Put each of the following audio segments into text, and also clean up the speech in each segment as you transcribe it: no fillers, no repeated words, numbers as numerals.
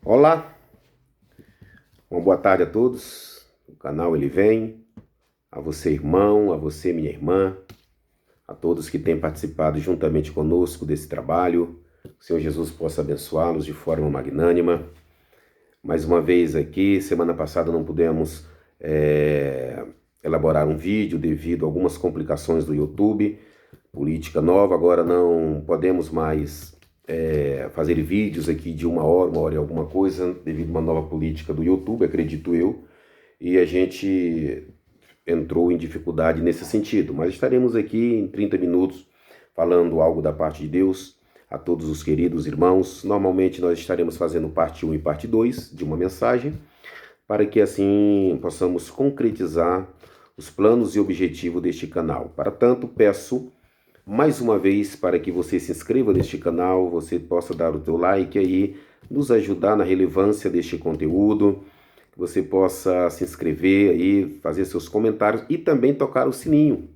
Olá, uma boa tarde a todos. O canal Ele Vem, a você irmão, a você minha irmã, a todos que têm participado juntamente conosco desse trabalho. O Senhor Jesus possa abençoá-los de forma magnânima. Mais uma vez aqui, semana passada não pudemos elaborar um vídeo devido a algumas complicações do YouTube, política nova, agora não podemos mais fazer vídeos aqui de uma hora e alguma coisa, devido a uma nova política do YouTube, acredito eu, e a gente entrou em dificuldade nesse sentido, mas estaremos aqui em 30 minutos falando algo da parte de Deus a todos os queridos irmãos. Normalmente nós estaremos fazendo parte 1 e parte 2 de uma mensagem, para que assim possamos concretizar os planos e objetivos deste canal. Para tanto, peço mais uma vez para que você se inscreva neste canal, você possa dar o teu like aí, nos ajudar na relevância deste conteúdo, que você possa se inscrever aí, fazer seus comentários e também tocar o sininho,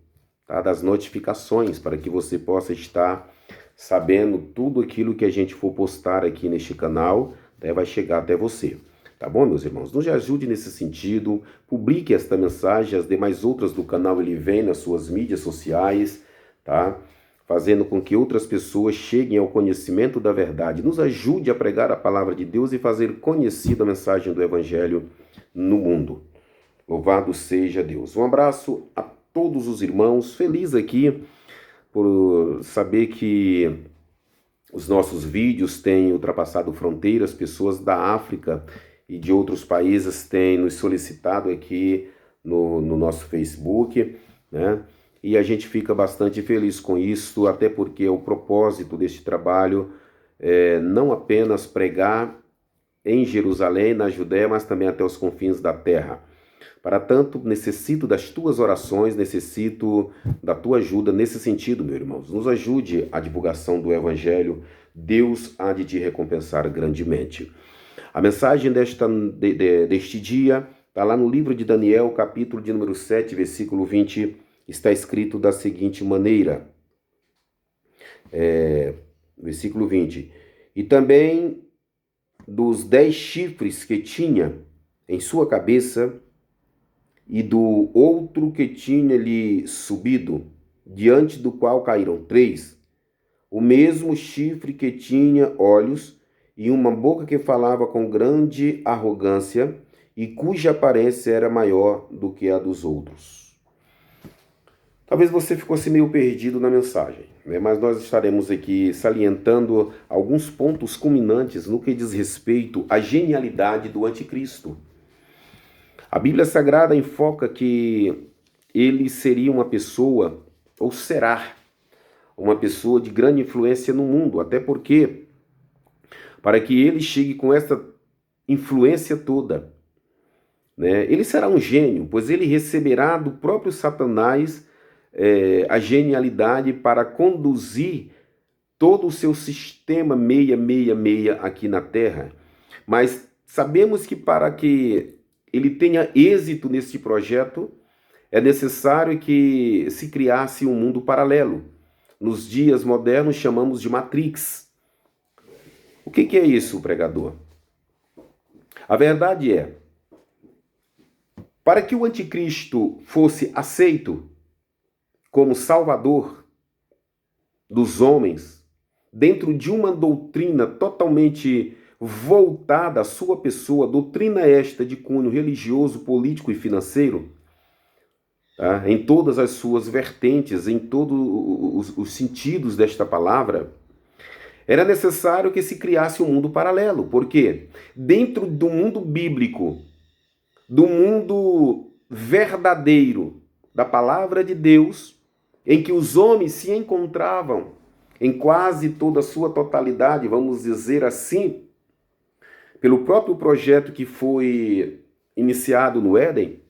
tá, das notificações, para que você possa estar sabendo tudo aquilo que a gente for postar aqui neste canal, vai chegar até você. Tá bom, meus irmãos? Nos ajude nesse sentido, publique esta mensagem, as demais outras do canal Ele Vem nas suas mídias sociais, tá? Fazendo com que outras pessoas cheguem ao conhecimento da verdade. Nos ajude a pregar a palavra de Deus e fazer conhecida a mensagem do Evangelho no mundo. Louvado seja Deus. Um abraço a todos os irmãos. Feliz aqui por saber que os nossos vídeos têm ultrapassado fronteiras. Pessoas da África e de outros países têm nos solicitado aqui no nosso Facebook, né? E a gente fica bastante feliz com isso, até porque o propósito deste trabalho é não apenas pregar em Jerusalém, na Judéia, mas também até os confins da terra. Para tanto, necessito das tuas orações, necessito da tua ajuda nesse sentido, meus irmãos. Nos ajude a divulgação do Evangelho, Deus há de te recompensar grandemente. A mensagem deste dia está lá no livro de Daniel, capítulo de número 7, versículo 20, está escrito da seguinte maneira, versículo 20, e também dos 10 chifres que tinha em sua cabeça e do outro que tinha lhe subido, diante do qual caíram 3, o mesmo chifre que tinha olhos e uma boca que falava com grande arrogância e cuja aparência era maior do que a dos outros. Talvez você ficou assim meio perdido na mensagem, né? Mas nós estaremos aqui salientando alguns pontos culminantes no que diz respeito à genialidade do anticristo. A Bíblia Sagrada enfoca que ele seria uma pessoa, ou será uma pessoa de grande influência no mundo, até porque, para que ele chegue com essa influência toda, né, ele será um gênio, pois ele receberá do próprio Satanás a genialidade para conduzir todo o seu sistema 666 aqui na Terra. Mas sabemos que para que ele tenha êxito nesse projeto, é necessário que se criasse um mundo paralelo. Nos dias modernos chamamos de Matrix. O que é isso, pregador? A verdade é, para que o anticristo fosse aceito como salvador dos homens, dentro de uma doutrina totalmente voltada à sua pessoa, doutrina esta de cunho religioso, político e financeiro, tá? Em todas as suas vertentes, em todos os sentidos desta palavra, era necessário que se criasse um mundo paralelo, porque dentro do mundo bíblico, do mundo verdadeiro, da palavra de Deus, em que os homens se encontravam em quase toda a sua totalidade, vamos dizer assim, pelo próprio projeto que foi iniciado no Éden,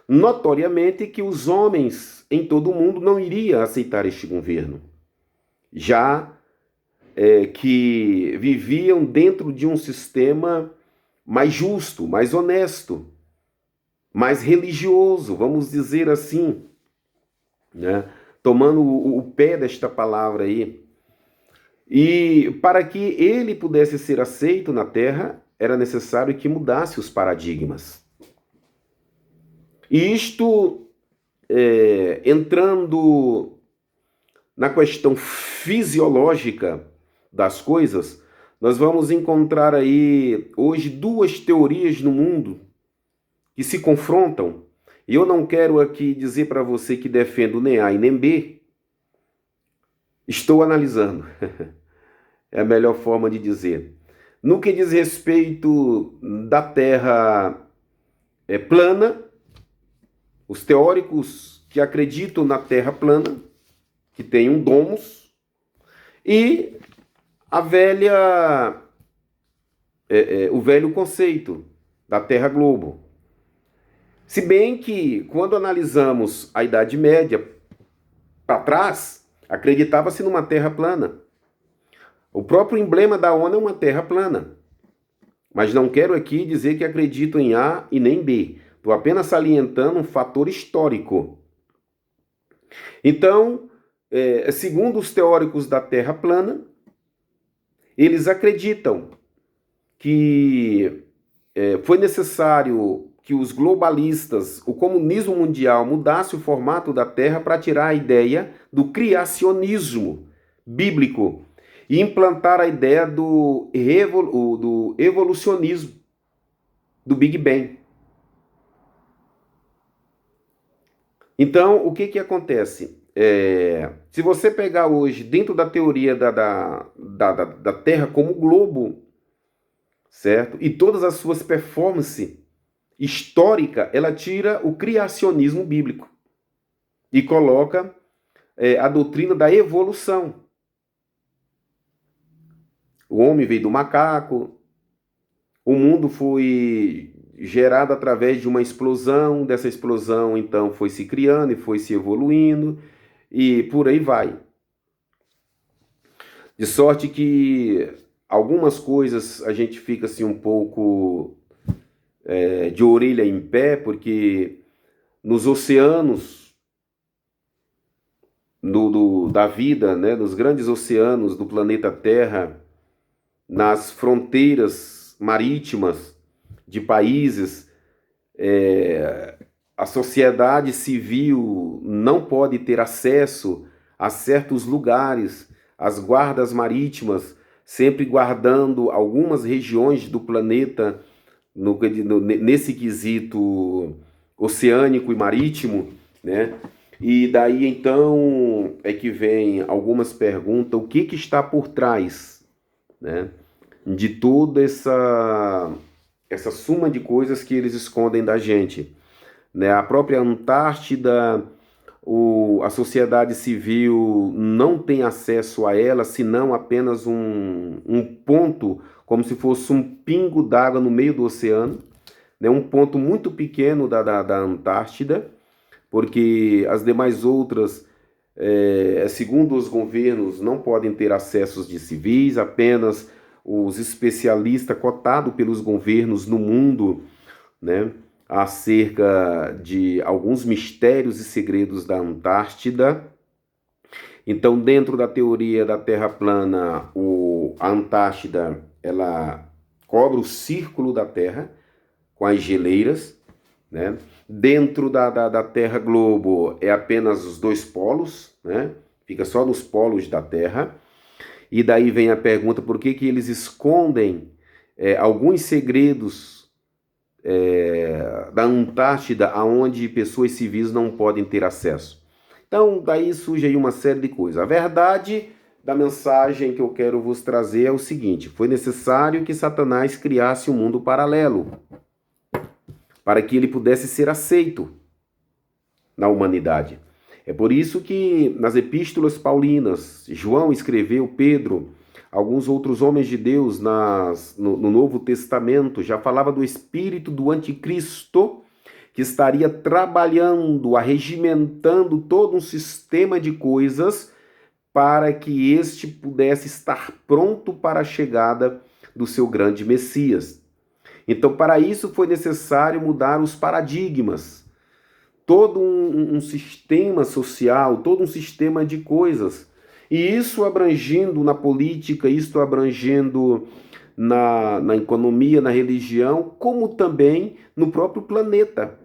notoriamente que os homens em todo o mundo não iriam aceitar este governo, já que viviam dentro de um sistema mais justo, mais honesto, mais religioso, vamos dizer assim, né? Tomando o pé desta palavra aí. E para que ele pudesse ser aceito na terra, era necessário que mudasse os paradigmas. E isto, entrando na questão fisiológica das coisas, nós vamos encontrar aí hoje duas teorias no mundo que se confrontam. E eu não quero aqui dizer para você que defendo nem A e nem B. Estou analisando. É a melhor forma de dizer. No que diz respeito da Terra plana, os teóricos que acreditam na Terra plana, que tem um domus, e a o velho conceito da Terra globo. Se bem que, quando analisamos a Idade Média para trás, acreditava-se numa Terra plana. O próprio emblema da ONU é uma Terra plana. Mas não quero aqui dizer que acredito em A e nem B. Estou apenas salientando um fator histórico. Então, segundo os teóricos da Terra plana, eles acreditam que foi necessário que os globalistas, o comunismo mundial, mudasse o formato da Terra para tirar a ideia do criacionismo bíblico e implantar a ideia do evolucionismo, do Big Bang. Então, o que acontece? Se você pegar hoje, dentro da teoria da Terra como globo, certo? E todas as suas performances histórica, ela tira o criacionismo bíblico e coloca a doutrina da evolução. O homem veio do macaco, o mundo foi gerado através de uma explosão, dessa explosão então foi se criando e foi se evoluindo e por aí vai. De sorte que algumas coisas a gente fica assim um pouco de orelha em pé, porque nos oceanos da vida, né, nos grandes oceanos do planeta Terra, nas fronteiras marítimas de países, a sociedade civil não pode ter acesso a certos lugares, as guardas marítimas sempre guardando algumas regiões do planeta nesse quesito oceânico e marítimo, né? E daí então é que vem algumas perguntas, o que está por trás, né, de toda essa suma de coisas que eles escondem da gente, né? A própria Antártida, a sociedade civil não tem acesso a ela, senão apenas um ponto, como se fosse um pingo d'água no meio do oceano, né? Um ponto muito pequeno da Antártida, porque as demais outras, segundo os governos, não podem ter acessos de civis, apenas os especialistas cotados pelos governos no mundo, né, acerca de alguns mistérios e segredos da Antártida. Então, dentro da teoria da Terra plana, a Antártida ela cobre o círculo da Terra com as geleiras, né? Dentro da Terra globo é apenas os dois polos, né? Fica só nos polos da Terra. E daí vem a pergunta, por que eles escondem alguns segredos da Antártida aonde pessoas civis não podem ter acesso? Então, daí surge aí uma série de coisas. A verdade da mensagem que eu quero vos trazer é o seguinte: foi necessário que Satanás criasse um mundo paralelo para que ele pudesse ser aceito na humanidade. É por isso que nas epístolas paulinas, João escreveu, Pedro, alguns outros homens de Deus no Novo Testamento já falava do espírito do anticristo que estaria trabalhando, arregimentando todo um sistema de coisas para que este pudesse estar pronto para a chegada do seu grande Messias. Então, para isso foi necessário mudar os paradigmas, todo um sistema social, todo um sistema de coisas. E isso abrangindo na política, isso abrangindo na economia, na religião, como também no próprio planeta,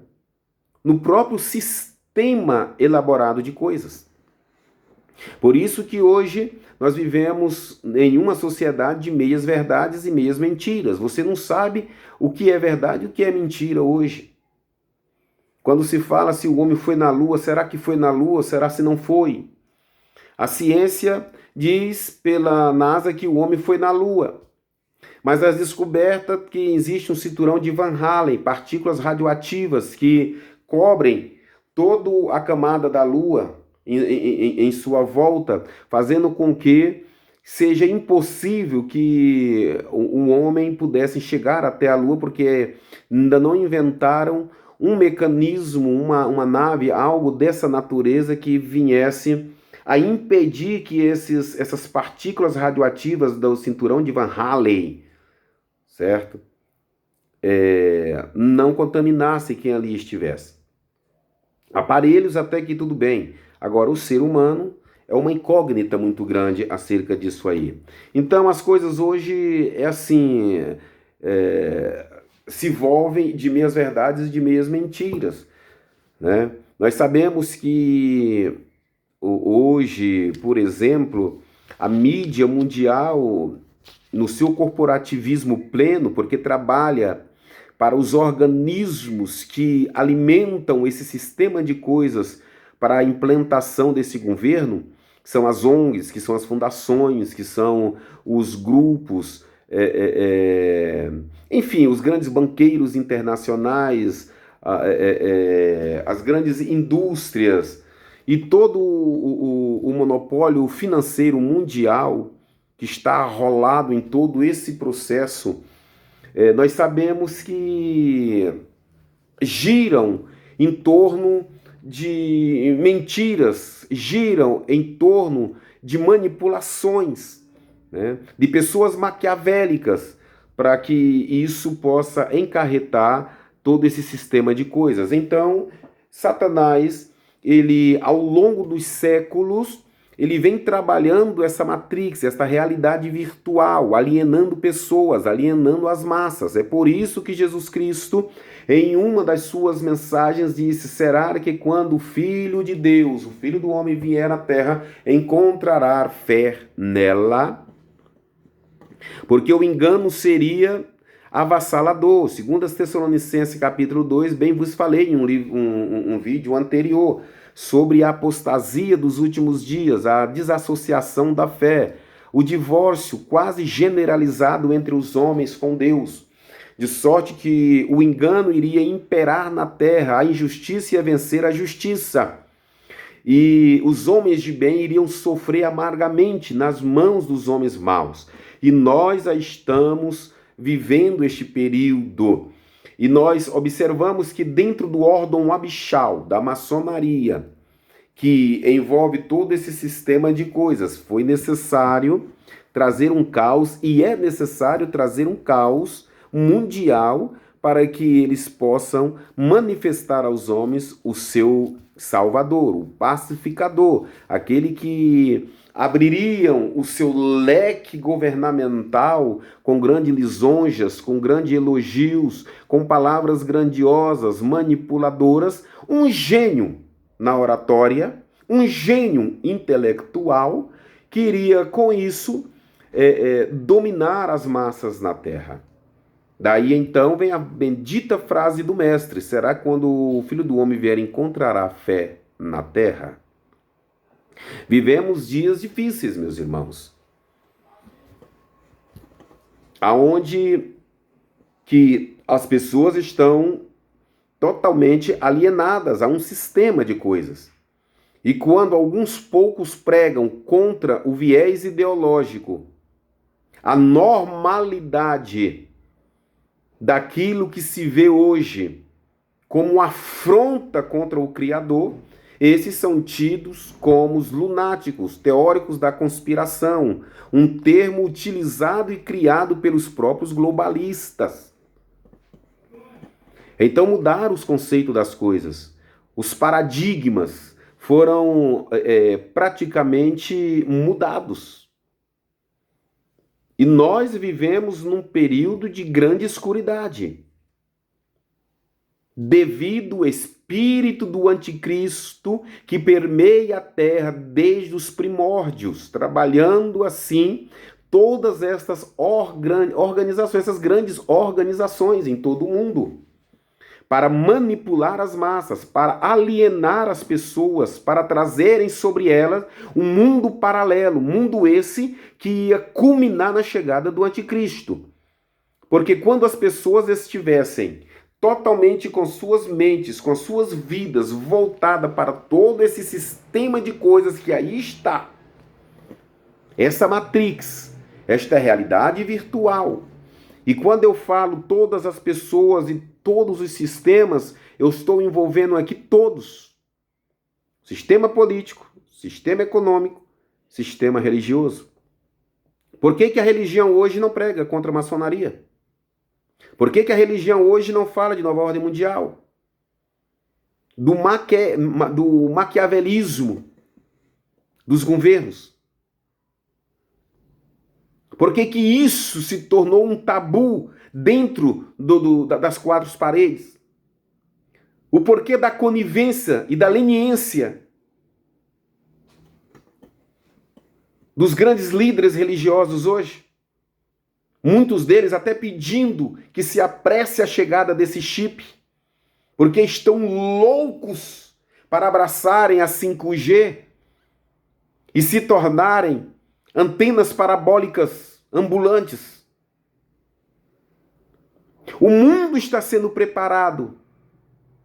no próprio sistema elaborado de coisas. Por isso que hoje nós vivemos em uma sociedade de meias verdades e meias mentiras. Você não sabe o que é verdade e o que é mentira hoje. Quando se fala se o homem foi na Lua, será que foi na Lua? Será se não foi? A ciência diz pela NASA que o homem foi na Lua. Mas as descobertas que existe um cinturão de Van Allen, partículas radioativas que cobrem toda a camada da Lua em sua volta, fazendo com que seja impossível que um homem pudesse chegar até a Lua, porque ainda não inventaram um mecanismo, uma nave, algo dessa natureza que viesse a impedir que essas partículas radioativas do cinturão de Van Allen, certo? Não contaminasse quem ali estivesse. Aparelhos até que tudo bem. Agora, o ser humano é uma incógnita muito grande acerca disso aí. Então, as coisas hoje se envolvem de meias verdades e de meias mentiras, né? Nós sabemos que hoje, por exemplo, a mídia mundial, no seu corporativismo pleno, porque trabalha para os organismos que alimentam esse sistema de coisas para a implantação desse governo, que são as ONGs, que são as fundações, que são os grupos, enfim, os grandes banqueiros internacionais, as grandes indústrias e todo o monopólio financeiro mundial que está arrolado em todo esse processo. Nós sabemos que giram em torno de mentiras, giram em torno de manipulações, né, de pessoas maquiavélicas, para que isso possa encarretar todo esse sistema de coisas. Então, Satanás, ele, ao longo dos séculos, ele vem trabalhando essa matrix, essa realidade virtual, alienando pessoas, alienando as massas. É por isso que Jesus Cristo, em uma das suas mensagens, disse: será que quando o Filho de Deus, o Filho do Homem, vier à Terra, encontrará fé nela? Porque o engano seria avassalador. Segundo as Tessalonicenses, capítulo 2, bem vos falei em um vídeo anterior, sobre a apostasia dos últimos dias, a desassociação da fé, o divórcio quase generalizado entre os homens com Deus, de sorte que o engano iria imperar na terra, a injustiça ia vencer a justiça, e os homens de bem iriam sofrer amargamente nas mãos dos homens maus. E nós já estamos vivendo este período. E nós observamos que dentro do órgão abissal da maçonaria, que envolve todo esse sistema de coisas, foi necessário trazer um caos, e é necessário trazer um caos mundial para que eles possam manifestar aos homens o seu Salvador, o pacificador, aquele que abririam o seu leque governamental com grandes lisonjas, com grandes elogios, com palavras grandiosas, manipuladoras, um gênio na oratória, um gênio intelectual que iria com isso dominar as massas na terra. Daí então vem a bendita frase do mestre: será que quando o Filho do Homem vier encontrará fé na terra? Vivemos dias difíceis, meus irmãos, aonde que as pessoas estão totalmente alienadas a um sistema de coisas. E quando alguns poucos pregam contra o viés ideológico, a normalidade daquilo que se vê hoje como afronta contra o Criador, esses são tidos como os lunáticos, teóricos da conspiração, um termo utilizado e criado pelos próprios globalistas. Então mudaram os conceitos das coisas, os paradigmas foram praticamente mudados. E nós vivemos num período de grande escuridade, devido ao espírito do anticristo que permeia a terra desde os primórdios, trabalhando assim todas estas organizações, essas grandes organizações em todo o mundo, para manipular as massas, para alienar as pessoas, para trazerem sobre elas um mundo paralelo, mundo esse que ia culminar na chegada do anticristo. Porque quando as pessoas estivessem totalmente com suas mentes, com suas vidas voltadas para todo esse sistema de coisas que aí está, essa matrix, esta realidade virtual. E quando eu falo todas as pessoas e todos os sistemas, eu estou envolvendo aqui todos. Sistema político, sistema econômico, sistema religioso. Por que a religião hoje não prega contra a maçonaria? Por que a religião hoje não fala de nova ordem mundial? Do maquiavelismo dos governos? Por que isso se tornou um tabu dentro das quatro paredes? O porquê da conivência e da leniência dos grandes líderes religiosos hoje? Muitos deles até pedindo que se apresse a chegada desse chip, porque estão loucos para abraçarem a 5G e se tornarem antenas parabólicas ambulantes. O mundo está sendo preparado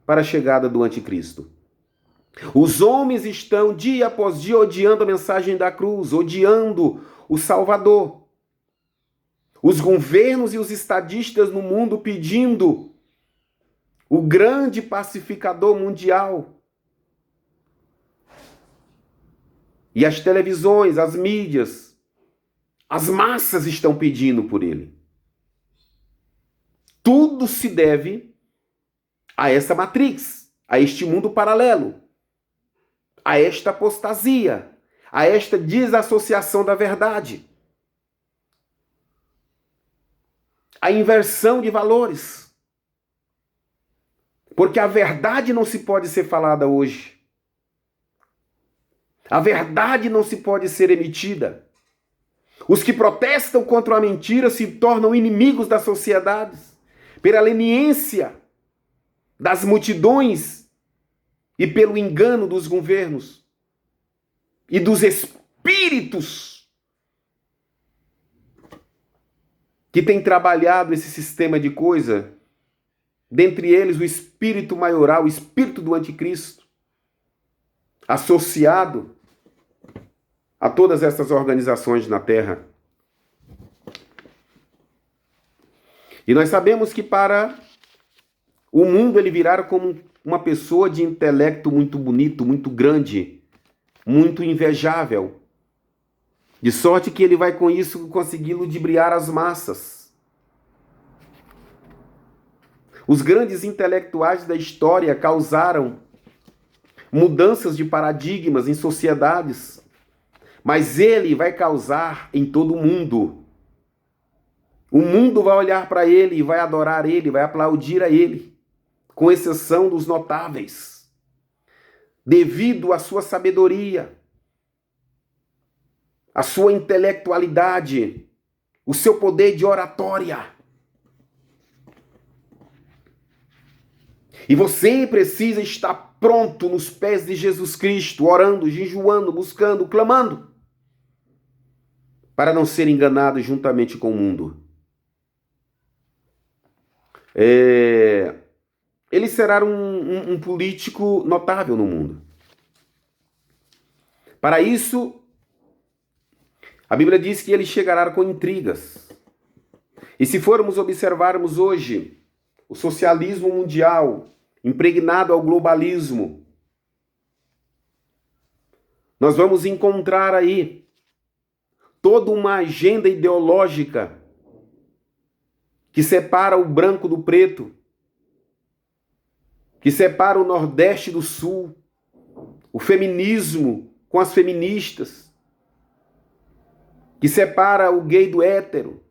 para a chegada do anticristo. Os homens estão dia após dia odiando a mensagem da cruz, odiando o Salvador. Os governos e os estadistas no mundo pedindo o grande pacificador mundial. E as televisões, as mídias, as massas estão pedindo por ele. Tudo se deve a essa matrix, a este mundo paralelo, a esta apostasia, a esta desassociação da verdade, a inversão de valores. Porque a verdade não se pode ser falada hoje. A verdade não se pode ser emitida. Os que protestam contra a mentira se tornam inimigos das sociedades, pela leniência das multidões e pelo engano dos governos e dos espíritos que têm trabalhado esse sistema de coisa, dentre eles o espírito maioral, o espírito do anticristo, associado a todas essas organizações na Terra. E nós sabemos que para o mundo ele virá como uma pessoa de intelecto muito bonito, muito grande, muito invejável, de sorte que ele vai com isso conseguir ludibriar as massas. Os grandes intelectuais da história causaram mudanças de paradigmas em sociedades, mas ele vai causar em todo o mundo. O mundo vai olhar para ele e vai adorar ele, vai aplaudir a ele, com exceção dos notáveis, devido à sua sabedoria, à sua intelectualidade, o seu poder de oratória. E você precisa estar pronto nos pés de Jesus Cristo, orando, jejuando, buscando, clamando, para não ser enganado juntamente com o mundo. Ele será um político notável no mundo. Para isso, a Bíblia diz que ele chegará com intrigas. E se formos observarmos hoje o socialismo mundial, impregnado ao globalismo, nós vamos encontrar aí toda uma agenda ideológica que separa o branco do preto, que separa o Nordeste do Sul, o feminismo com as feministas, que separa o gay do hétero.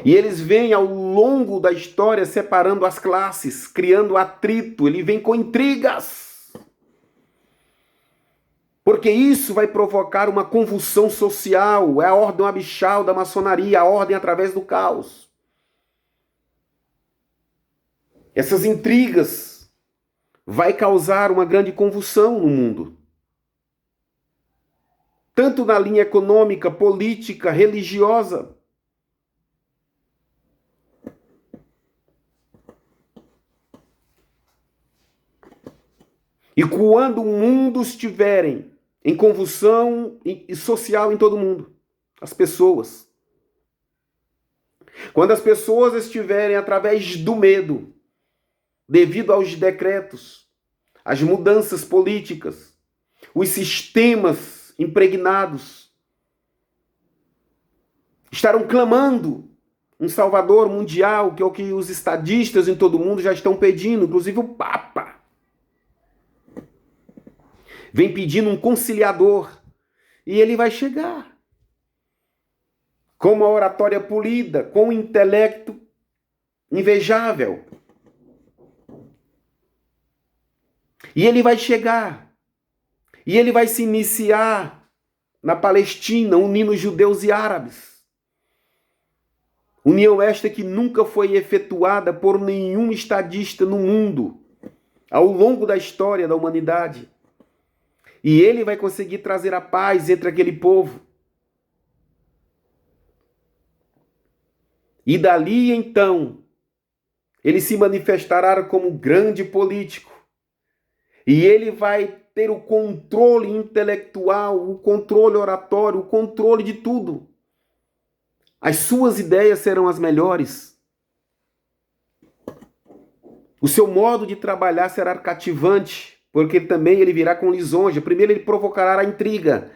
E eles vêm ao longo da história separando as classes, criando atrito, ele vem com intrigas. Porque isso vai provocar uma convulsão social, é a ordem abissal da maçonaria, a ordem através do caos. Essas intrigas vai causar uma grande convulsão no mundo. Tanto na linha econômica, política, religiosa. E quando o mundo estiverem em convulsão social em todo mundo, as pessoas. Quando as pessoas estiverem através do medo, devido aos decretos, às mudanças políticas, os sistemas impregnados, estarão clamando um Salvador mundial, que é o que os estadistas em todo mundo já estão pedindo, inclusive o Papa. Vem pedindo um conciliador, e ele vai chegar. Com uma oratória polida, com um intelecto invejável. E ele vai chegar. E ele vai se iniciar na Palestina, unindo judeus e árabes. União esta que nunca foi efetuada por nenhum estadista no mundo, ao longo da história da humanidade. E ele vai conseguir trazer a paz entre aquele povo. E dali, então, ele se manifestará como grande político. E ele vai ter o controle intelectual, o controle oratório, o controle de tudo. As suas ideias serão as melhores. O seu modo de trabalhar será cativante, porque também ele virá com lisonja. Primeiro ele provocará a intriga,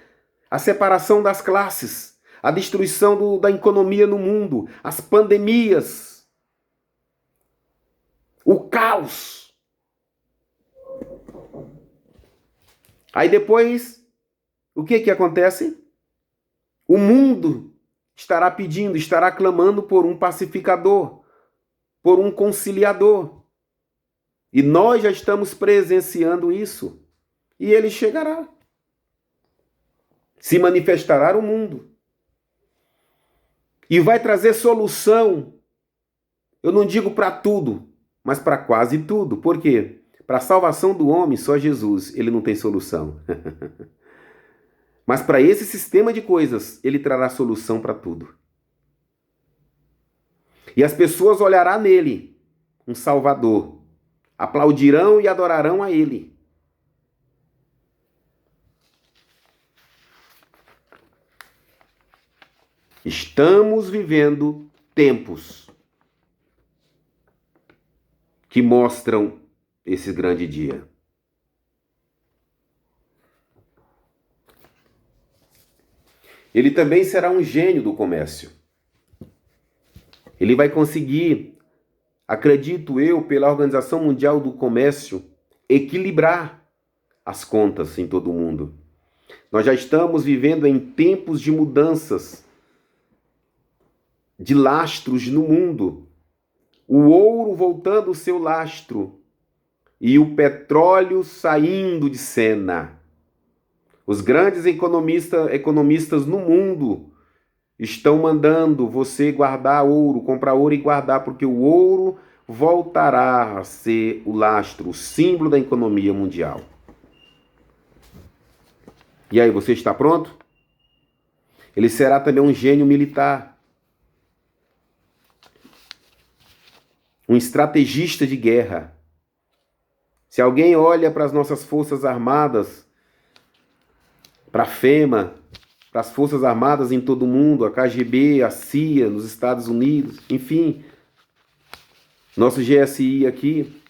a separação das classes, a destruição da economia no mundo, as pandemias, o caos. Aí depois, o que acontece? O mundo estará pedindo, estará clamando por um pacificador, por um conciliador. E nós já estamos presenciando isso. E ele chegará. Se manifestará no mundo. E vai trazer solução. Eu não digo para tudo, mas para quase tudo. Por quê? Para a salvação do homem, só Jesus. Ele não tem solução. Mas para esse sistema de coisas, ele trará solução para tudo. E as pessoas olharão nele um Salvador. Aplaudirão e adorarão a ele. Estamos vivendo tempos que mostram esse grande dia. Ele também será um gênio do comércio. Ele vai conseguir, acredito eu, pela Organização Mundial do Comércio, equilibrar as contas em todo o mundo. Nós já estamos vivendo em tempos de mudanças, de lastros no mundo. O ouro voltando o seu lastro e o petróleo saindo de cena. Os grandes economistas no mundo estão mandando você guardar ouro, comprar ouro e guardar, porque o ouro voltará a ser o lastro, o símbolo da economia mundial. E aí, você está pronto? Ele será também um gênio militar, um estrategista de guerra. Se alguém olha para as nossas forças armadas, para a FEMA, para as forças armadas em todo o mundo, a KGB, a CIA, nos Estados Unidos, enfim, nosso GSI aqui,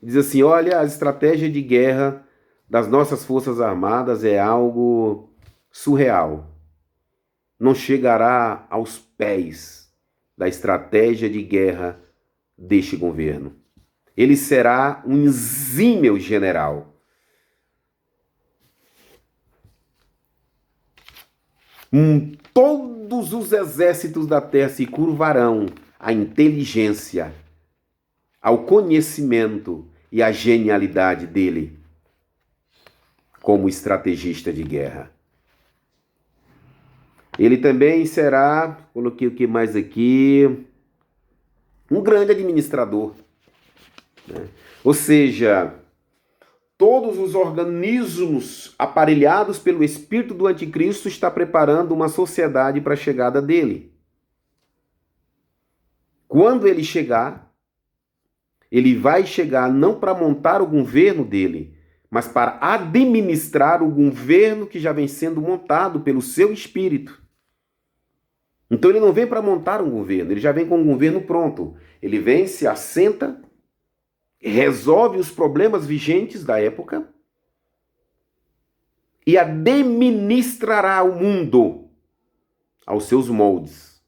diz assim, olha, a estratégia de guerra das nossas forças armadas é algo surreal. Não chegará aos pés da estratégia de guerra deste governo. Ele será um exímio general. Todos os exércitos da terra se curvarão à inteligência, ao conhecimento e à genialidade dele como estrategista de guerra. Ele também será, coloquei o que mais aqui, um grande administrador, né? Ou seja, todos os organismos aparelhados pelo espírito do anticristo está preparando uma sociedade para a chegada dele. Quando ele chegar, ele vai chegar não para montar o governo dele, mas para administrar o governo que já vem sendo montado pelo seu espírito. Então ele não vem para montar um governo, ele já vem com um governo pronto. Ele vem, se assenta, resolve os problemas vigentes da época e administrará o mundo aos seus moldes.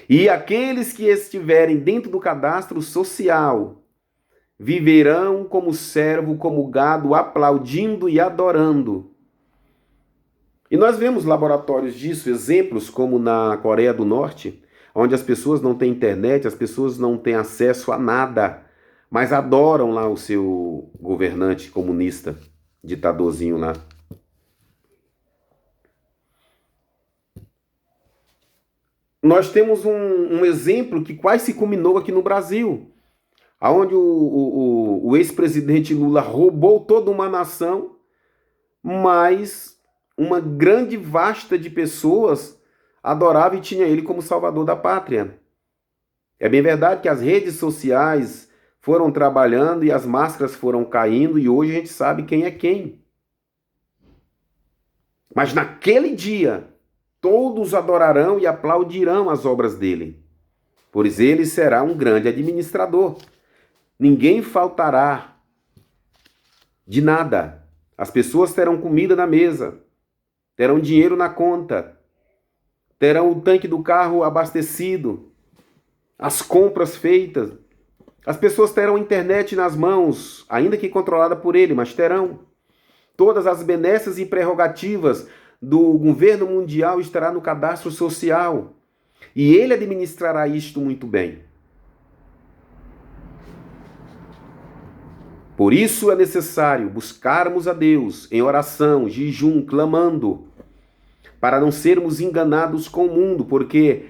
E aqueles que estiverem dentro do cadastro social viverão como servo, como gado, aplaudindo e adorando. E nós vemos laboratórios disso, exemplos como na Coreia do Norte, onde as pessoas não têm internet, as pessoas não têm acesso a nada, mas adoram lá o seu governante comunista, ditadorzinho lá. Nós temos um exemplo que quase se culminou aqui no Brasil, onde o ex-presidente Lula roubou toda uma nação, mas uma grande vasta de pessoas adorava e tinha ele como salvador da pátria. É bem verdade que as redes sociais foram trabalhando e as máscaras foram caindo e hoje a gente sabe quem é quem. Mas naquele dia, todos adorarão e aplaudirão as obras dele, pois ele será um grande administrador. Ninguém faltará de nada. As pessoas terão comida na mesa, terão dinheiro na conta, terão o tanque do carro abastecido, as compras feitas. As pessoas terão internet nas mãos, ainda que controlada por ele, mas terão. Todas as benesses e prerrogativas do governo mundial estará no cadastro social. E ele administrará isto muito bem. Por isso é necessário buscarmos a Deus em oração, jejum, clamando, para não sermos enganados com o mundo, porque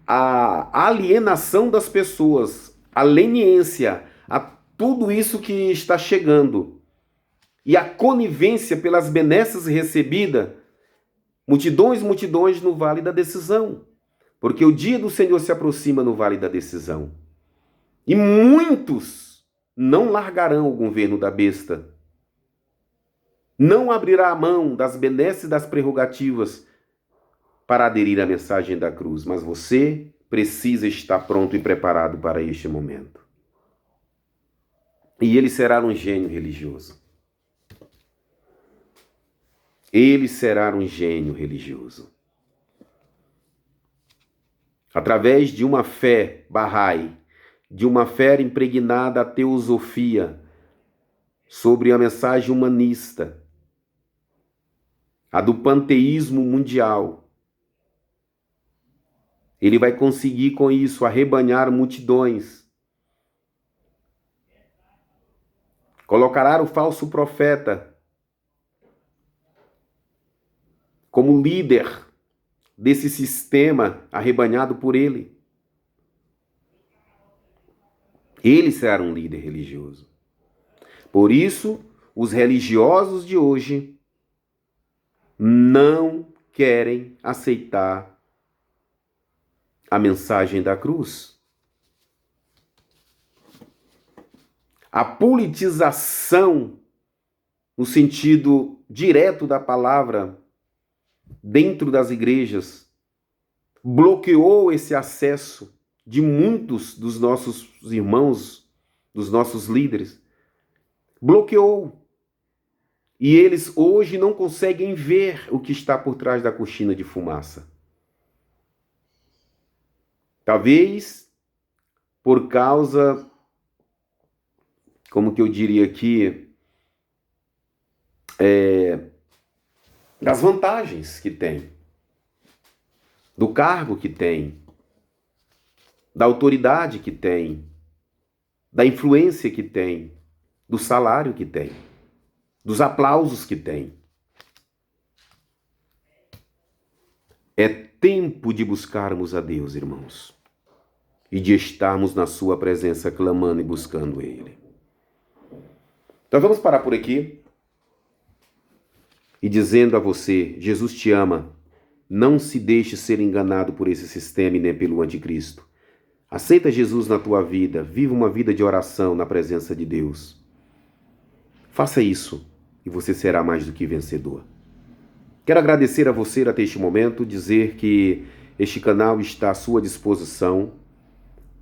a alienação das pessoas, a leniência, a tudo isso que está chegando, e a conivência pelas benesses recebidas, multidões no vale da decisão, porque o dia do Senhor se aproxima no vale da decisão. E muitos não largarão o governo da besta, não abrirá a mão das benesses e das prerrogativas para aderir à mensagem da cruz, mas você precisa estar pronto e preparado para este momento. E ele será um gênio religioso. Ele será um gênio religioso. Através de uma fé Bahá'í, de uma fé impregnada à teosofia, sobre a mensagem humanista, a do panteísmo mundial, ele vai conseguir com isso arrebanhar multidões. Colocará o falso profeta como líder desse sistema arrebanhado por ele. Ele será um líder religioso. Por isso, os religiosos de hoje não querem aceitar a mensagem da cruz. A politização, no sentido direto da palavra, dentro das igrejas, bloqueou esse acesso de muitos dos nossos irmãos, dos nossos líderes. Bloqueou. E eles hoje não conseguem ver o que está por trás da cortina de fumaça. Talvez por causa, como que eu diria aqui, das vantagens que tem, do cargo que tem, da autoridade que tem, da influência que tem, do salário que tem, dos aplausos que tem. É tempo de buscarmos a Deus, irmãos, e de estarmos na sua presença clamando e buscando Ele. Então vamos parar por aqui e dizendo a você, Jesus te ama, não se deixe ser enganado por esse sistema e nem pelo anticristo. Aceita Jesus na tua vida, viva uma vida de oração na presença de Deus. Faça isso e você será mais do que vencedor. Quero agradecer a você até este momento, dizer que este canal está à sua disposição.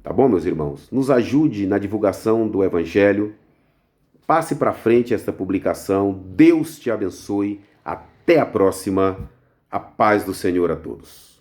Tá bom, meus irmãos? Nos ajude na divulgação do Evangelho. Passe para frente esta publicação. Deus te abençoe. Até a próxima. A paz do Senhor a todos.